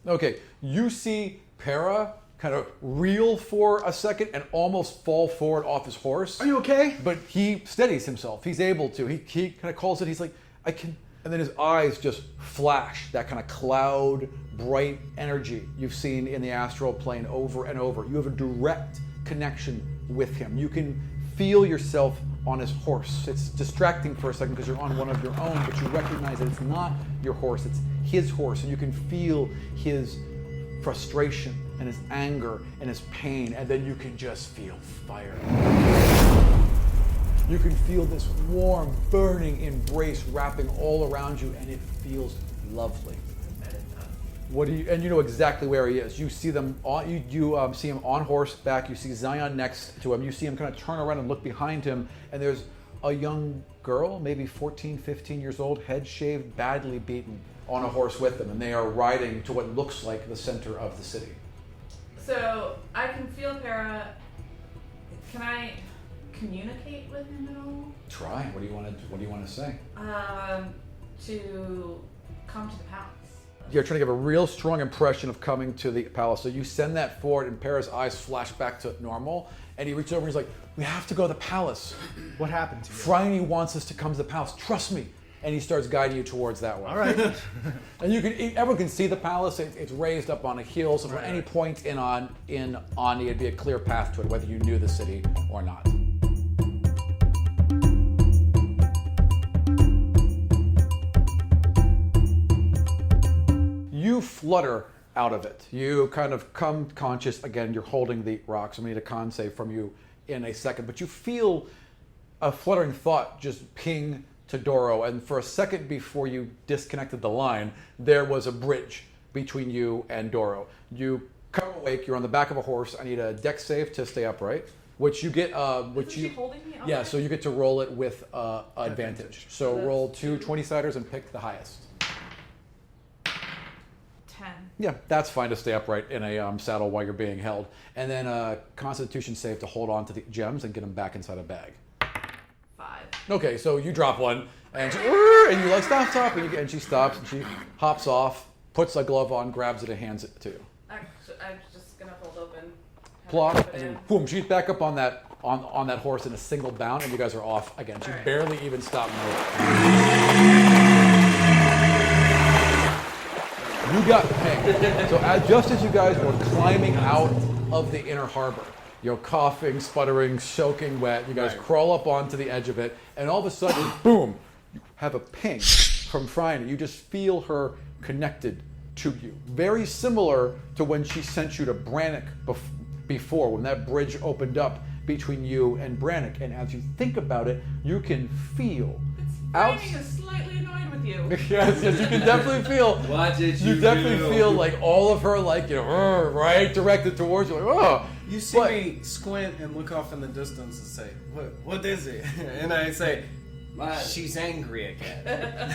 Okay, you see Pera kind of reel for a second and almost fall forward off his horse. Are you okay? But he steadies himself. He's able to. He kind of calls it. He's like, I can. And then his eyes just flash that kind of cloud, bright energy you've seen in the astral plane over and over. You have a direct connection with him. You can feel yourself on his horse. It's distracting for a second because you're on one of your own, but you recognize that it's not your horse, it's his horse, and you can feel his frustration and his anger and his pain, and then you can just feel fire. You can feel this warm, burning embrace wrapping all around you, and it feels lovely. And you know exactly where he is. You see them on. You see him on horseback. You see Xion next to him. You see him kind of turn around and look behind him, and there's a young girl, maybe 14, 15 years old, head shaved, badly beaten, on a horse with them, and they are riding to what looks like the center of the city. So I can feel Pera. Can I communicate with him at all? Try. What do you want to say? To come to the palace. You're trying to give a real strong impression of coming to the palace. So you send that forward, and Pera's eyes flash back to normal, and he reaches over and he's like, "We have to go to the palace. What happened to you? Phryne wants us to come to the palace. Trust me." And he starts guiding you towards that one. All right. And everyone can see the palace. It's raised up on a hill, so from any point in Ani, it'd be a clear path to it, whether you knew the city or not. You flutter out of it. You kind of come conscious. Again, you're holding the rocks. I'm going to need a con save from you in a second. But you feel a fluttering thought just ping to Dorro. And for a second before you disconnected the line, there was a bridge between you and Dorro. You come awake. You're on the back of a horse. I need a dex save to stay upright. Which you get. Is she holding me? Okay. Yeah, so you get to roll it with advantage. So roll 2 20-siders and pick the highest. 10. 10. Yeah, that's fine to stay upright in a saddle while you're being held. And then a Constitution save to hold on to the gems and get them back inside a bag. 5. Okay, so you drop one, and she, and you like, stop, and she stops, and she hops off, puts a glove on, grabs it, and hands it to you. I'm just gonna hold open. have Plop, it put and in. then boom, she's back up on that horse in a single bound, and you guys are off again. She Alright. barely even stopped moving. You got pinged. So just as you guys were climbing out of the inner harbor, you're coughing, sputtering, soaking wet, you guys crawl up onto the edge of it, and all of a sudden, boom, you have a ping from Phryne. You just feel her connected to you. Very similar to when she sent you to Brannick before, when that bridge opened up between you and Brannick. And as you think about it, you can feel Phryne is slightly annoyed with you. yes, you can definitely feel. What did you definitely do? feel like all of her, like, you know, right, directed towards you, like, oh. You see me squint and look off in the distance and say, "What is it?" And I say, "She's angry again."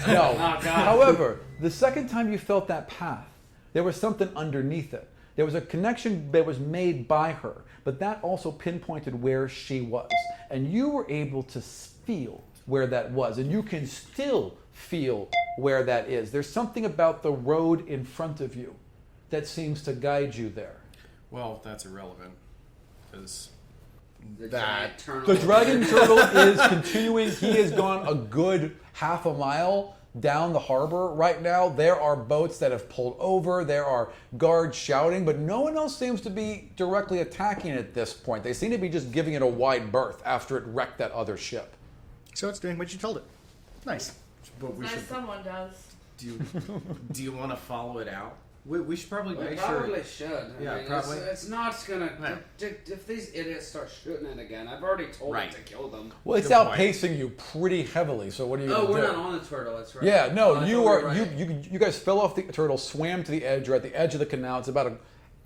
No. Oh, God. However, the second time you felt that path, there was something underneath it. There was a connection that was made by her, but that also pinpointed where she was. And you were able to feel where that was, and you can still feel where that is. There's something about the road in front of you that seems to guide you there. Well, that's irrelevant, because The giant turtle. The dragon turtle is continuing. He has gone a good half a mile down the harbor right now. There are boats that have pulled over. There are guards shouting, but no one else seems to be directly attacking it at this point. They seem to be just giving it a wide berth after it wrecked that other ship. So it's doing what you told it. Nice. but we Nice, should. someone does. Do you want to follow it out? We should probably We make probably sure. should. Yeah, I mean, probably. It's not gonna. Yeah. If these idiots start shooting it again, I've already told Right. them to kill them. Well, it's Good point. outpacing you pretty heavily, so what are you Oh, going to we're do? not on the turtle. That's right. Yeah, no, I you thought we are. were right. You guys fell off the turtle, swam to the edge. You're at the edge of the canal. It's about a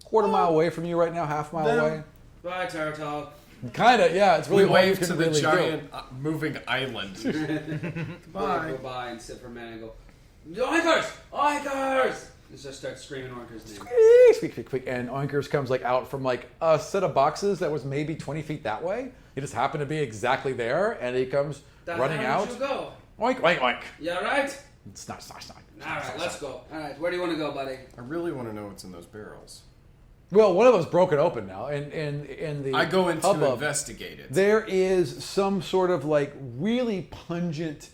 quarter mile away from you right now, half mile away. Bye, turtle. Kind of, yeah. It's really We all you wave can to the really giant moving island. Bye. Go by and sit for a minute and go, Oinkers! Oinkers! And just start screaming Oinker's name. do. Squeak, squeak, squeak, and Oinkers comes like out from like a set of boxes that was maybe 20 feet that way. He just happened to be exactly there, and he comes running How out. did you go? Oink, oink, oink. You alright? It's not. Alright, let's go. Alright, where do you want to go, buddy? I really want to know what's in those barrels. Well, one of them's broken open now, and in the I go in to hubbub, investigate it. there is some sort of like really pungent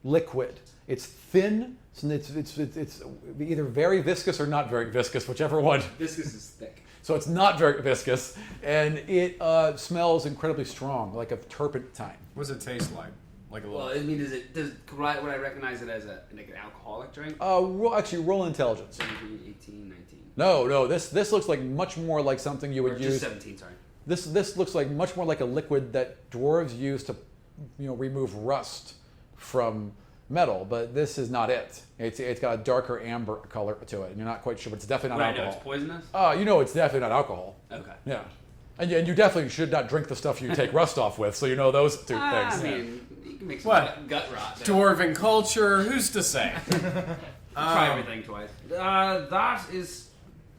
liquid. It's thin. It's either very viscous or not very viscous, whichever one. Viscous is thick. So it's not very viscous, and it smells incredibly strong, like a turpentine. What does it taste like? Like a little. Well, I mean, would I recognize it as like an alcoholic drink? Actually, roll intelligence. 17, 18, 19. No. This looks like much more like something you Or would just use. 17, sorry. This looks like much more like a liquid that dwarves use to, remove rust from metal. But this is not it. It's got a darker amber color to it, and you're not quite sure. But it's definitely not Right, no, alcohol. it's poisonous? It's definitely not alcohol. Okay. Yeah. And you definitely should not drink the stuff you take rust off with, so you know those two I things. mean, you can make some What? gut rot there. Dwarven culture, who's to say? Try everything twice. That is...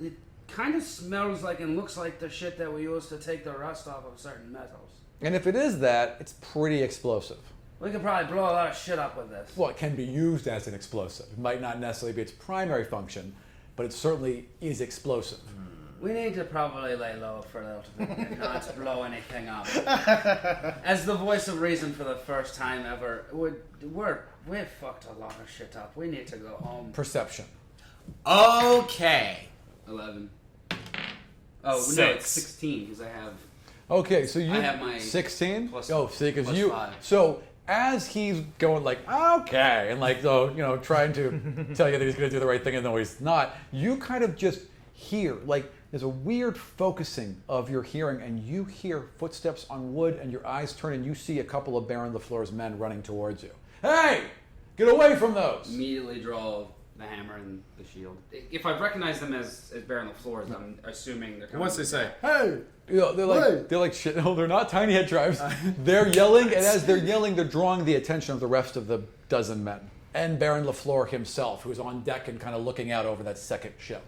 It kind of smells like and looks like the shit that we use to take the rust off of certain metals. And if it is that, it's pretty explosive. We could probably blow a lot of shit up with this. Well, it can be used as an explosive. It might not necessarily be its primary function, but it certainly is explosive. We need to probably lay low for a little bit and not blow anything up. As the voice of reason for the first time ever, we've fucked a lot of shit up. We need to go home. Perception. Okay. 11. Oh, no, it's 6. 16 because I have... Okay, so you I have my 16. plus- Oh, see, because plus you. 5. So as he's going like okay, and like trying to tell you that he's going to do the right thing, and though he's not, you kind of just hear like there's a weird focusing of your hearing, and you hear footsteps on wood, and your eyes turn, and you see a couple of Baron Leflure's men running towards you. Hey, get away from those! Immediately draw the hammer and the shield. If I recognize them as Baron Leflure's, I'm assuming they're coming. Once they say, "Hey," They're like shit. No, they're not tiny head tribes. They're yelling, and as they're yelling, they're drawing the attention of the rest of the dozen men and Baron Leflure himself, who's on deck and kind of looking out over that second ship.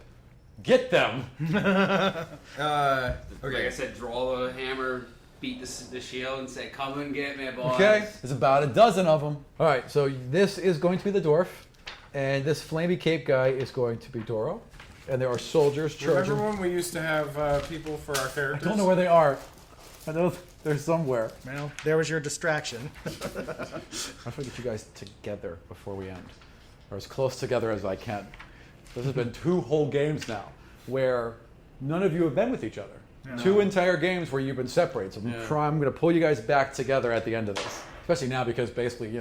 Get them. Okay. Like I said, draw the hammer, beat the shield, and say, "Come and get me, boys." Okay, there's about a dozen of them. All right, so this is going to be the dwarf, and this flamey cape guy is going to be Dorro, and there are soldiers charging. Remember when we used to have people for our I characters? don't know where they are. I know they're somewhere. Well, there was your distraction. I'm trying to get you guys together before we end, or as close together as I can. This has been 2 whole games now where none of you have been with each other. Yeah. 2 entire games where you've been separated. So I'm going to pull you guys back together at the end of this. Especially now because basically,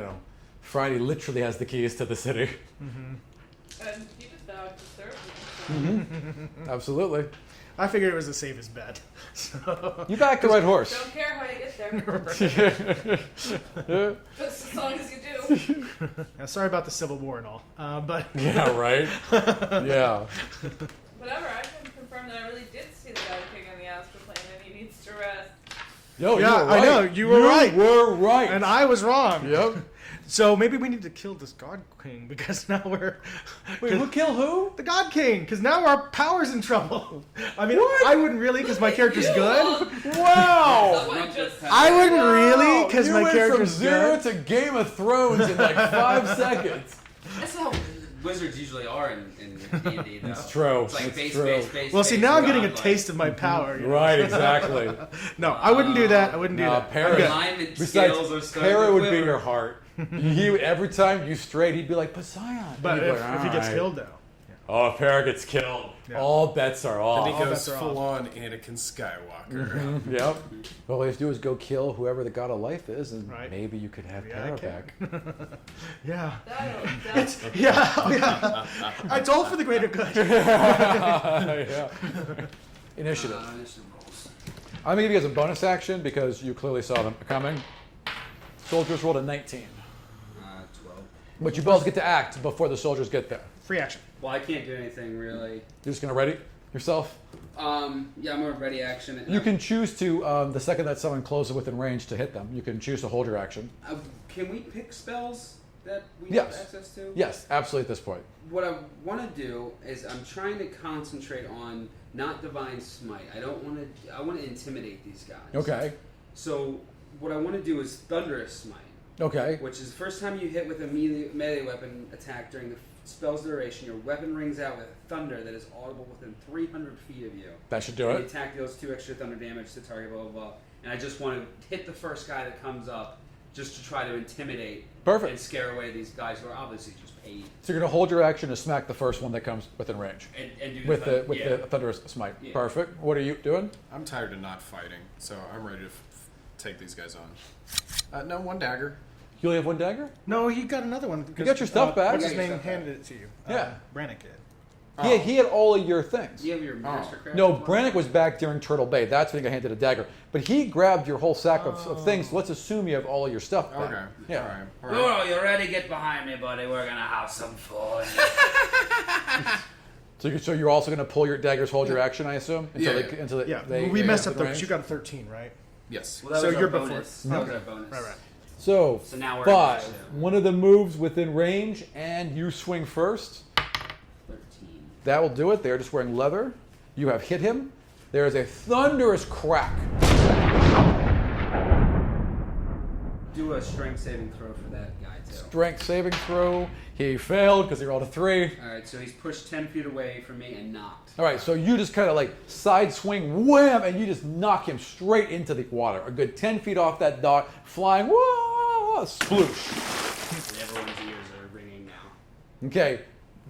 Friday literally has the keys to the city. And you just vowed to serve me. Absolutely. I figured it was the safest bet. So. You backed the right horse. Don't care how you get there. Just as long as you do. Yeah, sorry about the Civil War and all, but Yeah, right? Yeah. Whatever, I can confirm that I really did see the guy kicking the astral plane and he needs to rest. Yo, yeah, you were right. I know you were right. You were right. And I was wrong. Yep. So maybe we need to kill this God King because now we're. Wait, who kill who? The God King, because now our power's in trouble. I mean, I wouldn't really because my character's good. Wow! Someone just I wouldn't really because You my went from character's 0 good. to Game of Thrones in like 5 seconds. That's how wizards usually are in D&D, though. It's true. It's like It's base, true. base. Well, see, now I'm getting a taste of my power. you know? Right, exactly. No, I wouldn't do that. I wouldn't do that. Pera, Alignment skills are besides, starting Pera to would be quiver. your heart. Every time you strayed, he'd be like, Poseidon. But You'd be if, like, if he gets "All killed, though. Oh, if Pera gets killed, Yeah. all bets are off. And he goes bets are full on Anakin Skywalker. Yep. All you have to do is go kill whoever the god of life is, and Right. maybe you could have Yeah, I Pera can. back. Yeah. That's Yeah. It's all for the greater good. Yeah. Initiative. Initiative rolls. I'm gonna give you guys a bonus action because you clearly saw them coming. Soldiers rolled a 19, 12. but you both get to act before the soldiers get there. Free action. Well, I can't do anything really. You're just gonna ready yourself. Yeah, I'm a ready action. You can choose to, the second that someone closes within range to hit them, you can choose to hold your action. Can we pick spells that we Yes. have access to? Yes, absolutely at this point. What I want to do is I'm trying to concentrate on not divine smite. I want to intimidate these guys. Okay. So what I want to do is thunderous smite, Okay. which is the first time you hit with a melee weapon attack during the spell's duration, your weapon rings out with thunder that is audible within 300 feet of you. That should do And the it. attack deals 2 extra thunder damage to target, blah, blah, blah. And I just want to hit the first guy that comes up just to try to intimidate Perfect. and scare away these guys who are obviously just paid. So you're gonna hold your action to smack the first one that comes within range. And do With the yeah. thunderous smite. Yeah. Perfect. What are you doing? I'm tired of not fighting, so I'm ready to take these guys on. No, 1 dagger. You only have 1 dagger? No, he got another one. Because, got your stuff back. What's his You got your name stuff handed it to you? Yeah. Brannick did. He had all of your things. You have your mastercraft? No, Brannick was back during Turtle Bay. That's when he got handed a dagger. But he grabbed your whole sack of things. So let's assume you have all of your stuff back. Okay. Yeah. All right. Dorro, you ready? Get behind me, buddy. We're gonna have some fun. So you're also going to pull your daggers, hold your action, I assume? Until Yeah. they Yeah, they we messed get up though within because you range? got a 13, right? Yes. Well, that So was our you're before. bonus. That was Okay. our bonus. Right. So now we're 5. at One of the moves within range, and you swing first. 13. That will do it. They're just wearing leather. You have hit him. There is a thunderous crack. Do a strength saving throw for that guy, too. Strength saving throw. He failed because he rolled a 3. Alright, so he's pushed 10 feet away from me and knocked. All right, so you just kind of like side swing, wham, and you just knock him straight into the water. A good 10 feet off that dock, flying, whoa, sploosh. Everyone's ears are ringing now. Okay,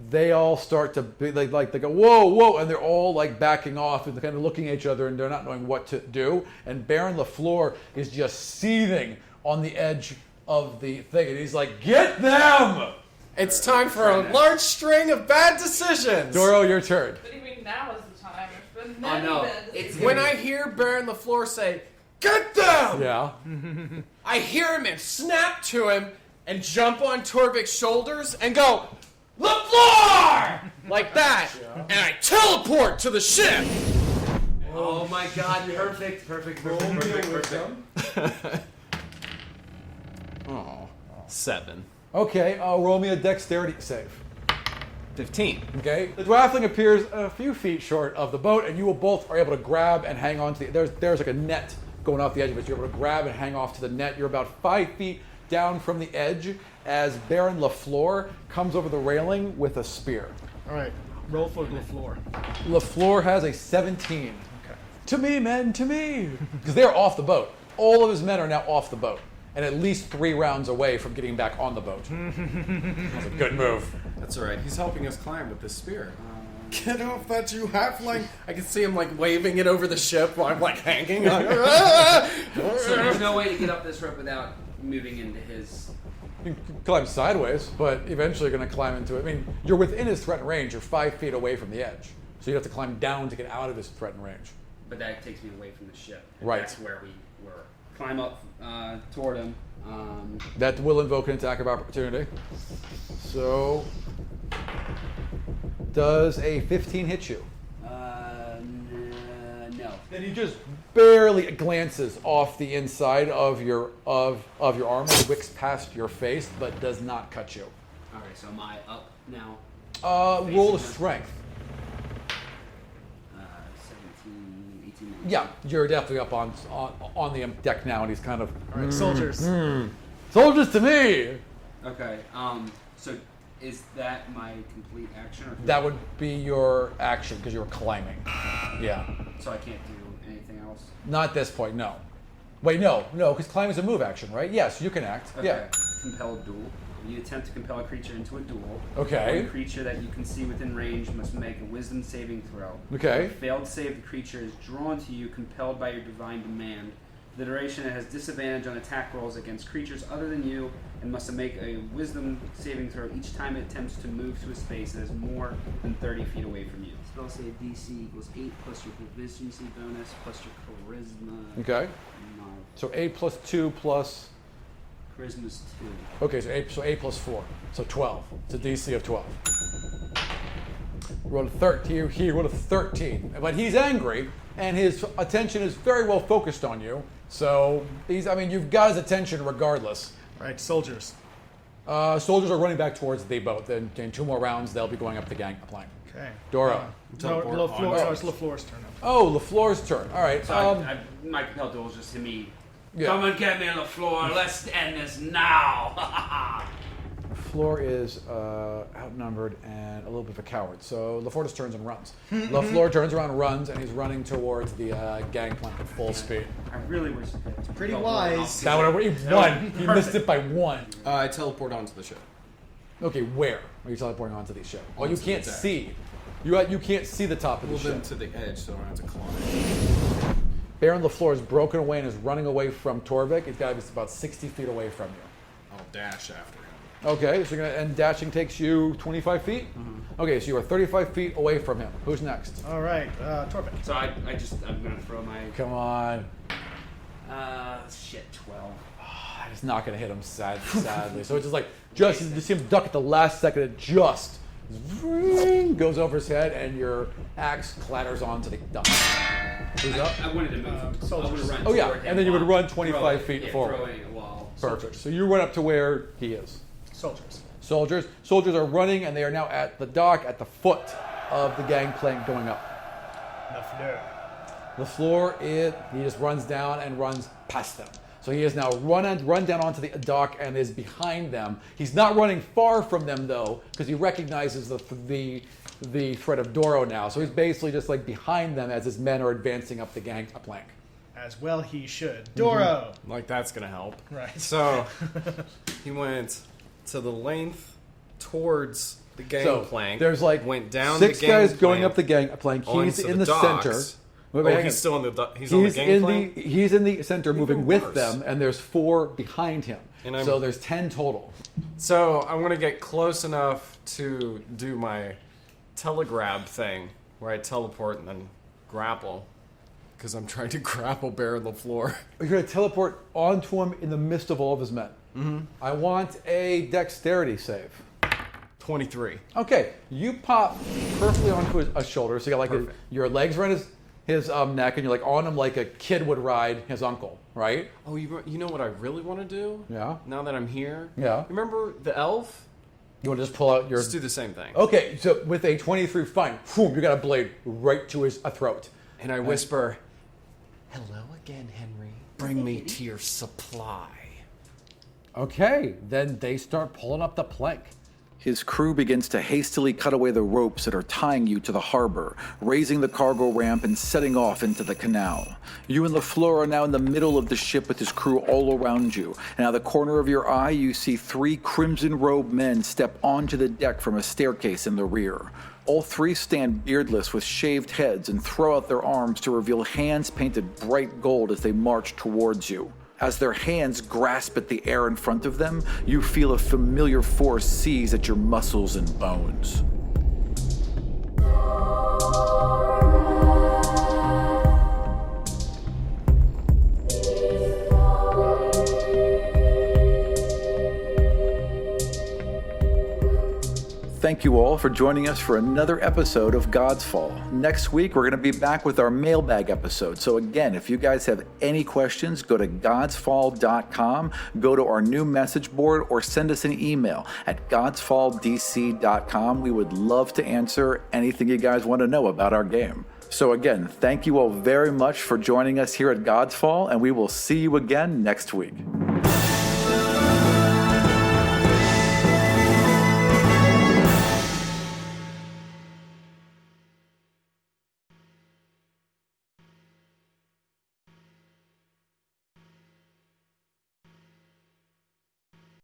they all start to be they go whoa, whoa, and they're all like backing off and they're kind of looking at each other and they're not knowing what to do. And Baron Leflure is just seething on the edge of the thing, and he's like, "Get them!" It's time for a large string of bad decisions. Dorro, your turn. What do you mean now is the time? There's been Oh many no, bad it's decisions. When I hear Baron Leflure say, "Get them!" Yeah. I hear him and snap to him and jump on Torvic's shoulders and go, "LeFleur!" like that. And I teleport to the ship. Oh my god, perfect. Oh, 7. Okay, roll me a dexterity save. 15. Okay. The dwarfling appears a few feet short of the boat, and you will both are able to grab and hang on to the. There's like a net going off the edge of it. You're able to grab and hang off to the net. You're about 5 feet down from the edge as Baron Leflure comes over the railing with a spear. All right, roll for Leflure. Leflure has a 17. Okay. To me, men, to me. Because they're off the boat. All of his men are now off the boat, and at least 3 rounds away from getting back on the boat. That's a good move. That's all right. He's helping us climb with this spear. Get off that, you halfling! I can see him like waving it over the ship while I'm like hanging. So there's no way to get up this rope without moving into his. You can climb sideways, but eventually you're going to climb into it. I mean, you're within his threatened range. You're 5 feet away from the edge. So you have to climb down to get out of his threatened range. But that takes me away from the ship. And Right. That's where we were. Climb up toward him. That will invoke an attack of opportunity. So, does a 15 hit you? No. Then he just barely glances off the inside of your armor, wicks past your face, but does not cut you. All right. So am I up now? Roll a strength. 17, 18, 19. Yeah, you're definitely up on the deck now, and he's kind of. All right, soldiers. Soldiers to me. Okay. So is that my complete action? Or That would be your action because you're climbing. Yeah. So I can't do anything else. Not at this point, no. Wait, no, because climbing is a move action, right? Yes, you can act. Okay. Yeah. Compel duel. You attempt to compel a creature into a duel. Okay. One creature that you can see within range must make a wisdom saving throw. Okay. If failed save, the creature is drawn to you, compelled by your divine demand. For the duration, it has disadvantage on attack rolls against creatures other than you, and must make a wisdom saving throw each time it attempts to move to a space that is more than 30 feet away from you. Spell save DC equals 8 plus your proficiency bonus plus your charisma. Okay. No, So 8 plus 2 plus. charisma's 2. Okay, so 8 plus 4. So 12. It's a DC of 12. Rolled a 13. He rolled a 13. But he's angry, and his attention is very well focused on you. So you've got his attention regardless. All right, soldiers. Soldiers are running back towards the boat. Then in 2 more rounds, they'll be going up the gangplank. Okay. Doro. It's Leflure's turn. Oh, LaFleur's turn. All right. So my compel duel is just to me. Yeah. Come and get me on the floor. Let's end this now. LaFleur is outnumbered and a little bit of a coward. So LaFleur just turns and runs. LaFleur turns around and runs, and he's running towards the gangplank at full speed. I really wish. Pretty wise. That would have won. He missed it by 1. I teleport onto the ship. Okay, where are you teleporting onto the ship? Well, you Onto the can't deck. see. You can't see the top of the Move ship. them to the edge so I don't have to climb. Baron Leflure is broken away and is running away from Torvic. He's got to be about 60 feet away from you. I'll dash after him. Okay, so and dashing takes you 25 feet? Okay, so you are 35 feet away from him. Who's next? All right, Torvic. So I'm gonna throw my. Come on. 12. It's not going to hit him, sadly. So it's just you see him duck at the last second. It just goes over his head, and your axe clatters onto the dock. Who's up? I wanted to move. I would run. Oh, yeah, toward him and then you would while run 25 feet forward. Throwing it while. Perfect. So you run up to where he is. Soldiers. Soldiers are running, and they are now at the dock at the foot of the gangplank going up. Leflure, he just runs down and runs past them. So he has now run down onto the dock and is behind them. He's not running far from them though, because he recognizes the threat of Dorro now. So he's basically just behind them as his men are advancing up the gangplank. As well he should. Dorro! Like that's gonna help. Right. So he went to the length towards the gangplank. So there's went down 6 the guys gangplank going up the gangplank. He's onto in the docks. center. He's still on the he's on the gangplank. He's in the center, moving Even with worse. them, and there's 4 behind him. And So there's 10 total. So I want to get close enough to do my telegrab thing, where I teleport and then grapple, because I'm trying to grapple Baron Leflure. You're going to teleport onto him in the midst of all of his men. Mm-hmm. I want a dexterity save. 23. Okay, you pop perfectly onto a shoulder, so you got your legs around his neck, and you're on him like a kid would ride his uncle, right? Oh, you know what I really want to do? Yeah. Now that I'm here? Yeah. Remember the elf? You want to just pull out your... Let's do the same thing. Okay, so with a 23, fine. Boom, you got a blade right to his throat. And I whisper, "Hello again, Henry. Bring me to your supply." Okay, then they start pulling up the plank. His crew begins to hastily cut away the ropes that are tying you to the harbor, raising the cargo ramp and setting off into the canal. You and Leflure are now in the middle of the ship with his crew all around you, and out of the corner of your eye you see 3 crimson-robed men step onto the deck from a staircase in the rear. All 3 stand beardless with shaved heads and throw out their arms to reveal hands painted bright gold as they march towards you. As their hands grasp at the air in front of them, you feel a familiar force seize at your muscles and bones. Thank you all for joining us for another episode of Godsfall. Next week, we're going to be back with our mailbag episode. So again, if you guys have any questions, go to godsfall.com, go to our new message board, or send us an email at godsfalldc.com. We would love to answer anything you guys want to know about our game. So again, thank you all very much for joining us here at Godsfall, and we will see you again next week.